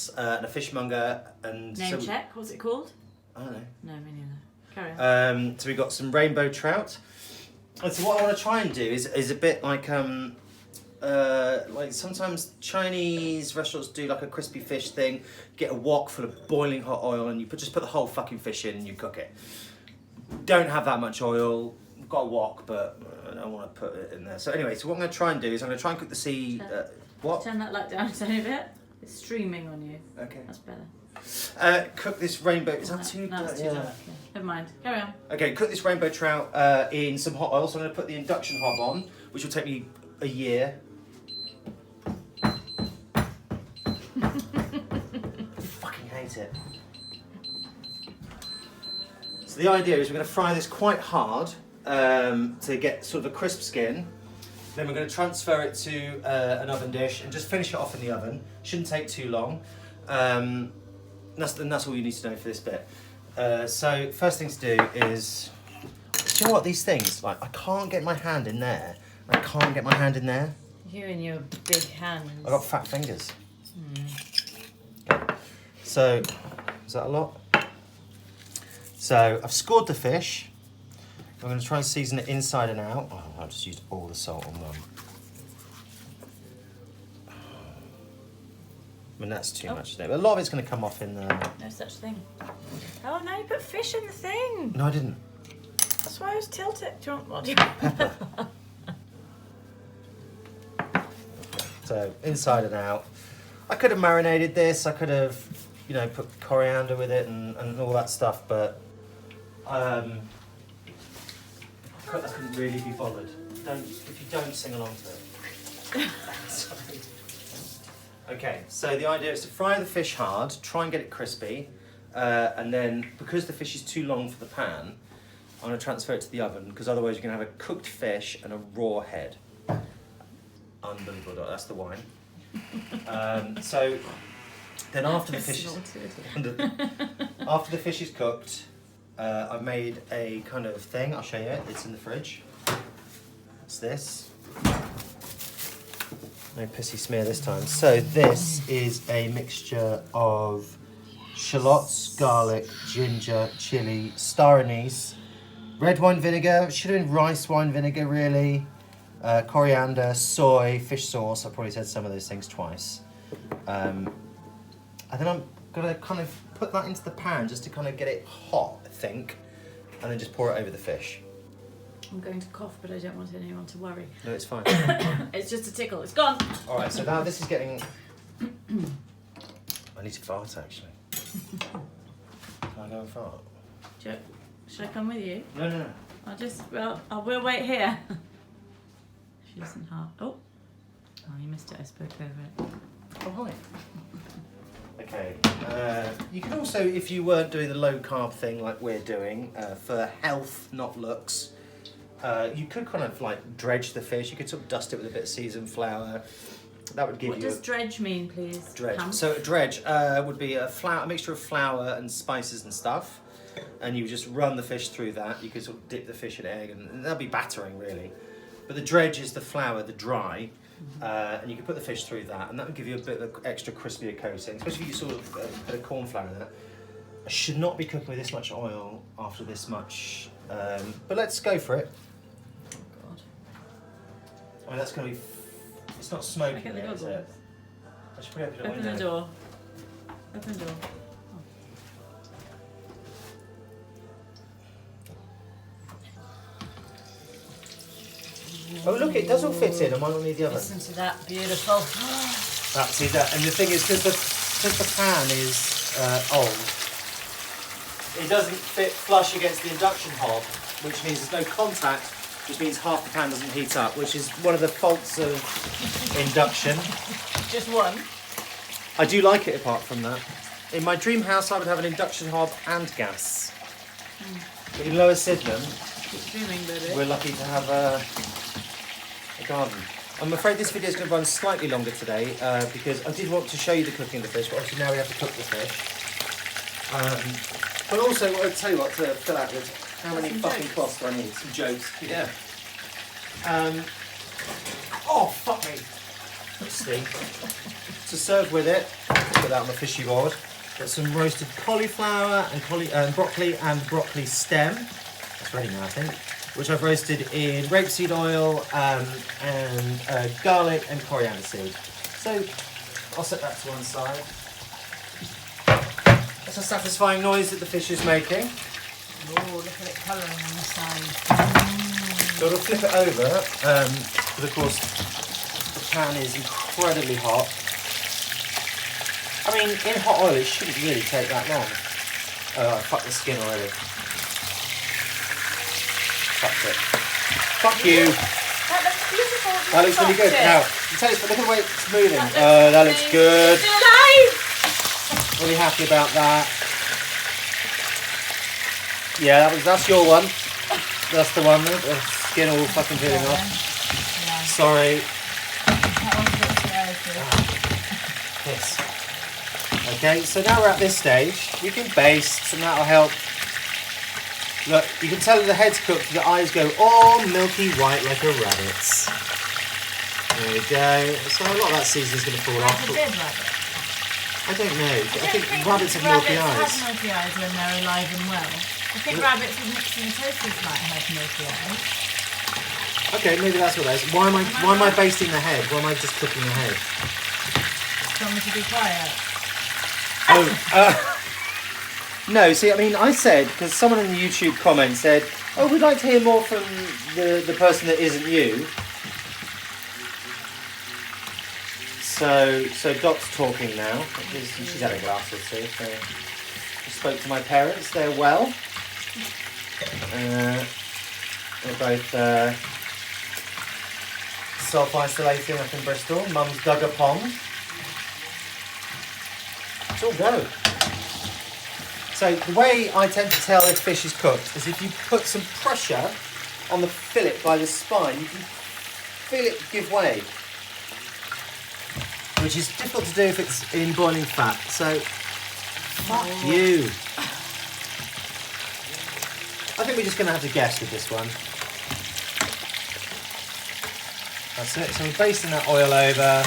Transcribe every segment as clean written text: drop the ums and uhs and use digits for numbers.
sauce and a fishmonger and Name check. What's it called? I don't know. No, me neither. Carry on. So we got some rainbow trout. And so what I want to try and do is a bit like sometimes Chinese restaurants do like a crispy fish thing. You get a wok full of boiling hot oil and you just put the whole fucking fish in and you cook it. Don't have that much oil. We've got a wok, but I don't want to put it in there. So anyway, so what I'm going to try and do is I'm going to try and cook the sea. What? Turn that light down a tiny bit. It's streaming on you. Okay. That's better. Cook this rainbow. Is that too dark? No, it's too dark. Yeah. Never mind. Carry on. Okay, cook this rainbow trout in some hot oil. So I'm going to put the induction hob on, which will take me a year. Fucking hate it. So the idea is we're going to fry this quite hard to get sort of a crisp skin. Then we're going to transfer it to an oven dish and just finish it off in the oven. Shouldn't take too long. That's all you need to know for this bit. So first thing to do is, do you know what, these things, like I can't get my hand in there. I can't get my hand in there. You and your big hands. I've got fat fingers. Okay. So, is that a lot? So I've scored the fish. I'm going to try and season it inside and out. Oh, I've just used all the salt on one. I mean, that's too much, isn't it? But a lot of it's going to come off in the... No such thing. Oh, no, you put fish in the thing. No, I didn't. That's why I was tilted. Do you want what? Pepper. So, inside and out. I could have marinated this. I could have, you know, put coriander with it and all that stuff, but I couldn't really be bothered. If you don't sing along to it. Sorry. Okay, so the idea is to fry the fish hard, try and get it crispy, and then because the fish is too long for the pan, I'm going to transfer it to the oven because otherwise you're going to have a cooked fish and a raw head. Unbelievable, that's the wine. So then after the fish is cooked, I've made a kind of thing. I'll show you it. It's in the fridge. It's this. No pissy smear this time. So this is a mixture of shallots, garlic, ginger, chilli, star anise, red wine vinegar. Should have been rice wine vinegar really. Coriander, soy, fish sauce. I probably said some of those things twice. And then I'm gonna kind of put that into the pan just to kind of get it hot, I think, and then just pour it over the fish. I'm going to cough, but I don't want anyone to worry. No, it's fine. It's just a tickle. It's gone. All right, so now this is getting... I need to fart, actually. Can I go and fart? Should I come with you? No. We'll wait here. She doesn't have... Oh, you missed it. I spoke over it. Oh, hi. Okay. You could also, if you weren't doing the low carb thing like we're doing, for health, not looks, you could kind of like dredge the fish. You could sort of dust it with a bit of seasoned flour. That would give What you. does dredge mean, please? Dredge. Pam? So a dredge would be a mixture of flour and spices and stuff, and you just run the fish through that. You could sort of dip the fish in egg, and that'd be battering really. But the dredge is the flour, the dry. And you can put the fish through that, and that would give you a bit of extra crispier coating, especially if you sort of put a corn flour in that. I should not be cooking with this much oil after this much, but let's go for it. Oh, God. I mean, that's going to be... It's not smoking Get the yet, is it? goggles. I should probably open the Open window. the door. Open the door. Oh look, it does all fit in. I might not need the oven. Listen to that, beautiful. That's it. And the thing is, because the pan is old, it doesn't fit flush against the induction hob, which means there's no contact, which means half the pan doesn't heat up, which is one of the faults of induction. Just one? I do like it apart from that. In my dream house, I would have an induction hob and gas. But in Lower Sydenham, Keep dreaming, baby. we're lucky to have a garden. I'm afraid this video is going to run slightly longer today because I did want to show you the cooking of the fish, but obviously now we have to cook the fish. But also, I'll tell you what, to fill out with how many fucking cloths do I need? Some jokes. Yeah. Oh, fuck me. Let's see. To serve with it, put that on the fishy board. Got some roasted cauliflower and broccoli and broccoli stem. That's ready now, I think. Which I've roasted in rapeseed oil and garlic and coriander seed. So I'll set that to one side. That's a satisfying noise that the fish is making. Oh, look at it colouring on the side. So I'll flip it over, but of course the pan is incredibly hot. I mean, in hot oil it shouldn't really take that long. Oh, I fucked the skin already. Fucked it. Fuck you. That looks beautiful. That looks really good. Now, look at the way it's moving. That looks good. Still alive. Really happy about that. Yeah, that's your one. That's the one. The skin all fucking peeling off. Yeah. Sorry. That one's a bit too earthy. Yes. Okay, so now we're at this stage. We can baste, and that'll help. Look, you can tell the head's cooked. The eyes go all milky white like a rabbit's. There we go. So a lot of that seasoning's going to fall off. That's a dead rabbit. I don't know. I think think rabbits have milky rabbits eyes. have milky eyes when they're alive and well. I think rabbits with mixing toasters might have milky eyes. Okay, maybe that's what that is. Why am I basting the head? Why am I just cooking the head? Tell me to be quiet. Oh, no, see, I mean, I said, because someone in the YouTube comment said, oh, we'd like to hear more from the person that isn't you. So Dot's talking now. She's had a glass or two. So I spoke to my parents. They're well. They're both self-isolating up in Bristol. Mum's dug a pond. It's all go. So the way I tend to tell if fish is cooked is if you put some pressure on the fillet by the spine, you can feel it give way. Which is difficult to do if it's in boiling fat. So, fuck you. I think we're just going to have to guess with this one. That's it. So we're basting that oil over.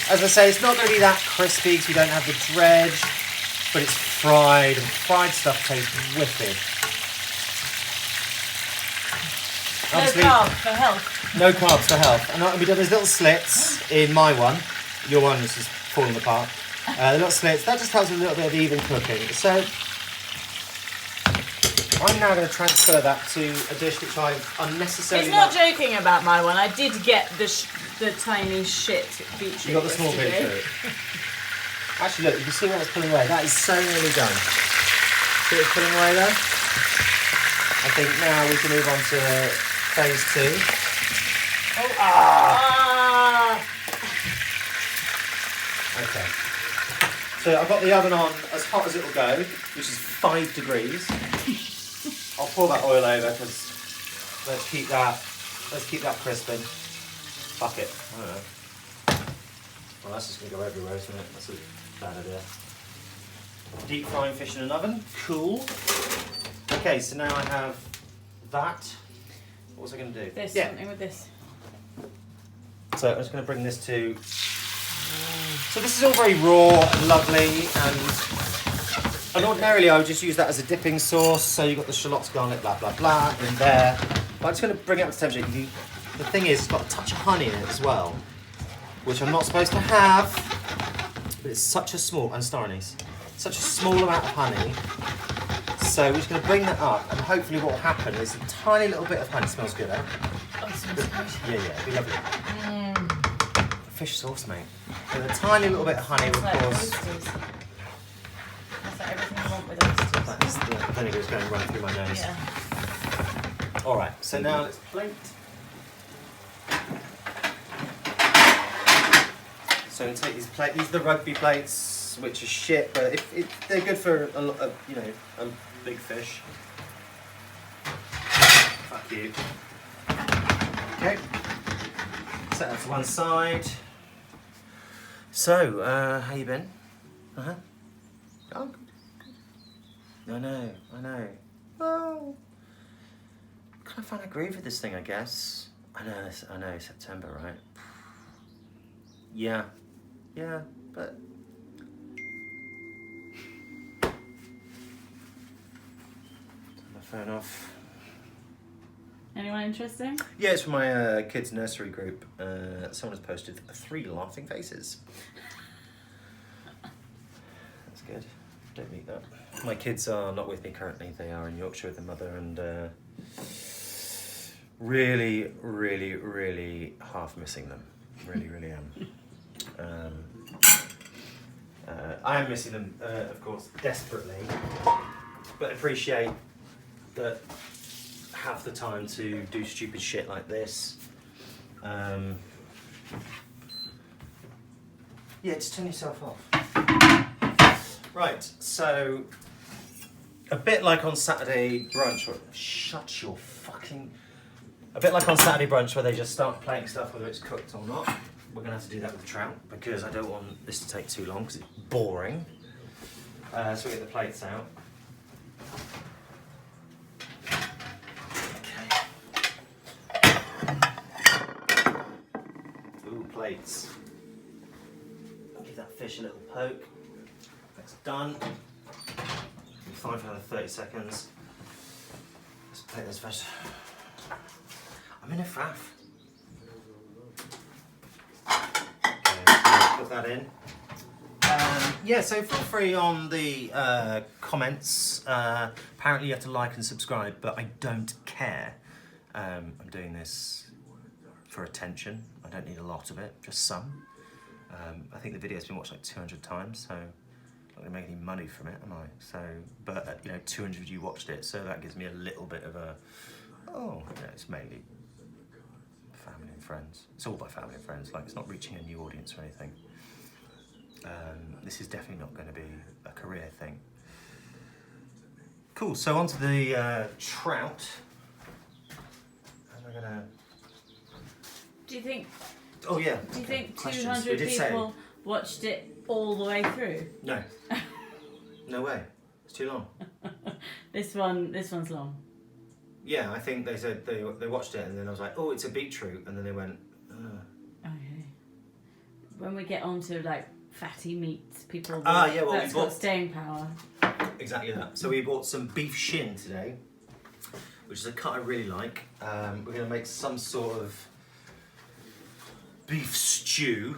As I say, it's not going to be that crispy because we don't have the dredge, but it's fried, and fried stuff tastes wicked. Obviously, no carbs for health. No carbs for health. And we've done these little slits in my one. Your one is just falling apart. The little slits, that just helps with a little bit of even cooking. So I'm now going to transfer that to a dish which I've unnecessarily... He's not joking about my one. I did get the tiny shit beetroot. You got the small beetroot. Actually, look, you can see where it's pulling away. That is so nearly done. See it's pulling away there? I think now we can move on to phase 2. Oh, ah! Okay. So I've got the oven on as hot as it'll go, which is 5 degrees. I'll pour that oil over because let's keep that crisping. Fuck it. I don't know. Well, that's just going to go everywhere, isn't it? That's a bad idea. Deep frying fish in an oven. Cool. Okay, so now I have that. What was I going to do? This, something with this. So I'm just going to bring this to... So this is all very raw and lovely, and ordinarily I would just use that as a dipping sauce. So you've got the shallots, garlic, blah, blah, blah in there. But I'm just going to bring it up to temperature. The thing is, it's got a touch of honey in it as well, which I'm not supposed to have, but it's such a small, and star anise, such a small amount of honey. So we're just going to bring that up, and hopefully what will happen is a tiny little bit of honey. Smells good, eh? Oh, smells good. Yeah, it'd be lovely. Fish sauce, mate. With a tiny little bit of honey, of Like course. oysters. That's like everything I want with oysters. That's the vinegar's going right through my nose. Yeah. Alright, so now let's plate. So I'm going to take these plates. These are the rugby plates, which are shit, but they're good for a big fish. Fuck you. Okay. Set that to one side. So, how you been? Oh, good. I know. Oh. Kind of find a groove with this thing, I guess. I know, September, right? Yeah. Yeah, but... Fair enough. Anyone interesting? Yeah, it's from my kids' nursery group. Someone has posted 3 laughing faces. That's good. Don't meet that. My kids are not with me currently. They are in Yorkshire with their mother, and really, really, really half missing them. Really, really am. I am missing them, of course, desperately, but appreciate that have the time to do stupid shit like this. Yeah, just turn yourself off. Right, so a bit like on Saturday brunch, shut your fucking... A bit like on Saturday brunch where they just start playing stuff whether it's cooked or not. We're gonna have to do that with the trout because I don't want this to take too long because it's boring. So we get the plates out. Plates. Give that fish a little poke. That's done. Be fine for another 30 seconds. Let's plate this fish. I'm in a faff. Okay, so put that in. Yeah, so feel free on the comments. Apparently you have to like and subscribe, but I don't care. I'm doing this for attention. I don't need a lot of it, just some. I think the video's been watched like 200 times, so I'm not gonna make any money from it, am I? So, but you know, 200 of you watched it, so that gives me a little bit of a, oh, yeah, it's mainly family and friends. It's all by family and friends, like it's not reaching a new audience or anything. This is definitely not gonna be a career thing. Cool, so onto the trout. And we're gonna... Do you think? Oh yeah. Do you think Questions. 200 people watched it all the way through? No. No way. It's too long. This one's long. Yeah, I think they said they watched it and then I was like, oh, it's a beetroot, and then they went, Okay. When we get onto like fatty meats, people. yeah, well, that's got staying power. Exactly that. So we bought some beef shin today, which is a cut I really like. We're going to make some sort of beef stew,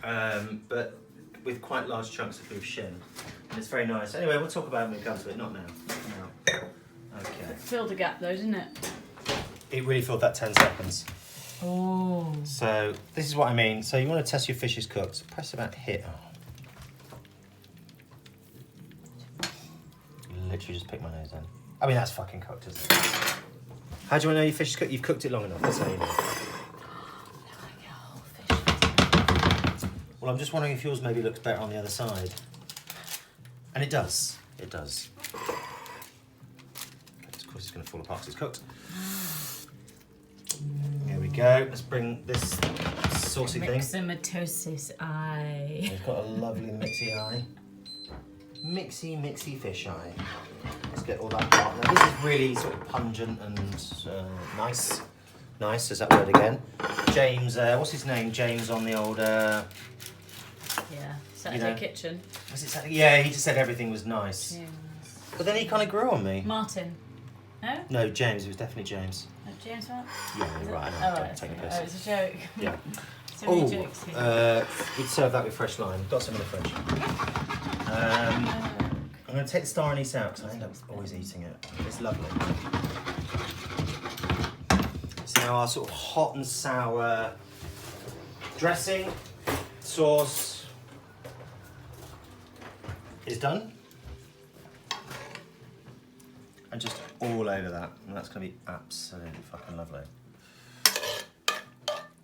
but with quite large chunks of beef shin. And it's very nice. Anyway, we'll talk about it when we come to it, not now. Okay. It filled a gap though, didn't it? It really filled that 10 seconds. Oh. So this is what I mean. So you want to test your fish is cooked. Press about hit. Oh. Literally just pick my nose in. I mean, that's fucking cooked, isn't it? How do you want to know your fish is cooked? You've cooked it long enough. That's how you know. Well, I'm just wondering if yours maybe looks better on the other side. And it does. It does. Okay, of course it's going to fall apart because it's cooked. There we go. Let's bring this saucy thing. Myxomatosis eye. It's got a lovely mixy eye. Mixy fish eye. Let's get all that part. Now, this is really sort of pungent and nice. Nice, is that word again? James, what's his name? James on the old... Yeah, Saturday Kitchen. Was it Saturday? Yeah, he just said everything was nice. James. But then he kind of grew on me. Martin. No? No, James. It was definitely James. James what? Yeah, you're right. I know. Don't take the piss. Oh, it's a joke. Yeah. So many jokes here. We'd serve that with fresh lime. Got some in the fridge. I'm going to take the star anise out because I end up always eating it. It's lovely. So now our sort of hot and sour dressing, sauce is done. And just all over that. And that's going to be absolutely fucking lovely.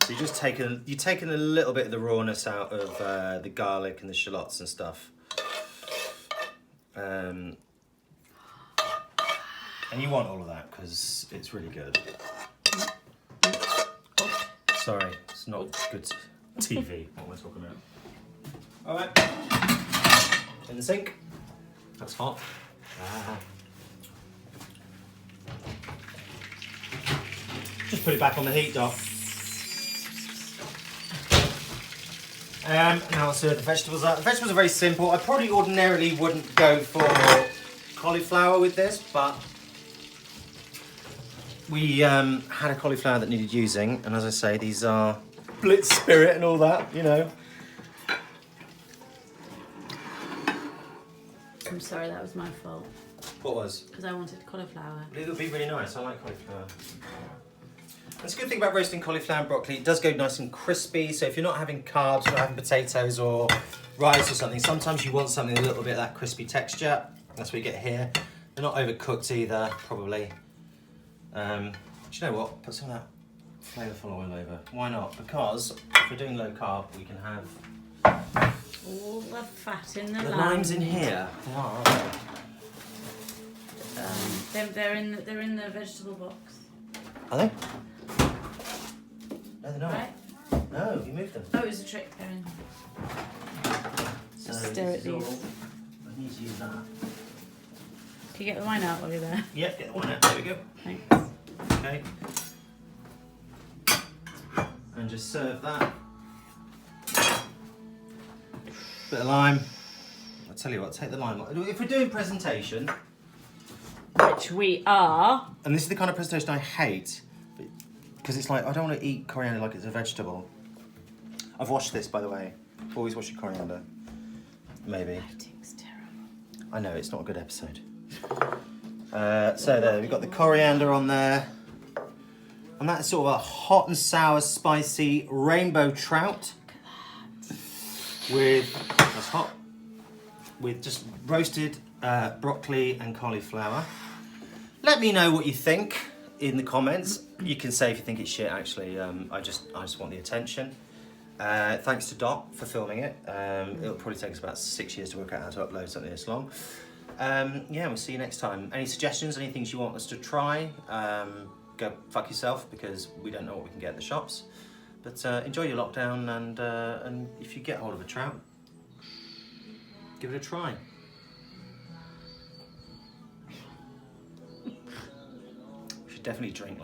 So you're just taking a little bit of the rawness out of the garlic and the shallots and stuff. And you want all of that because it's really good. Sorry, it's not good TV, what we're talking about. All right, in the sink. That's hot. Just put it back on the heat, Doc. Now let's see what the vegetables are. The vegetables are very simple. I probably ordinarily wouldn't go for cauliflower with this, but we had a cauliflower that needed using, and as I say, these are Blitz Spirit and all that, you know. I'm sorry, that was my fault. What was? Because I wanted cauliflower. It would be really nice. I like cauliflower. That's a good thing about roasting cauliflower and broccoli. It does go nice and crispy. So if you're not having carbs, you're not having potatoes or rice or something, sometimes you want something with a little bit of that crispy texture. That's what you get here. They're not overcooked either, probably. Do you know what? Put some of that flavourful oil over. Why not? Because if we're doing low carb, we can have all the fat in the limes in here. They are, aren't they? They're in the vegetable box. Are they? No, they're not. Right? No, you moved them. Oh, it was a trick. They're in. So Stare at this is all- these. I need to use that. Can you get the wine out while you're there? Yep, get the one out. There we go. Thanks. Okay. And just serve that. Bit of lime. I'll tell you what, take the lime. If we're doing presentation, Which we are. and this is the kind of presentation I hate, because it's like, I don't want to eat coriander like it's a vegetable. I've washed this, by the way. Always wash your coriander. Maybe. Lighting's terrible. I know, it's not a good episode. So there, we've got the coriander on there. And that's sort of a hot and sour, spicy rainbow trout. With, that's hot, with just roasted broccoli and cauliflower. Let me know what you think in the comments. You can say if you think it's shit, actually. I just want the attention. Thanks to Dot for filming it. It'll probably take us about 6 years to work out how to upload something this long. Yeah, we'll see you next time. Any suggestions, any things you want us to try, go fuck yourself, because we don't know what we can get at the shops. But enjoy your lockdown, and if you get hold of a trout, give it a try. We should definitely drink like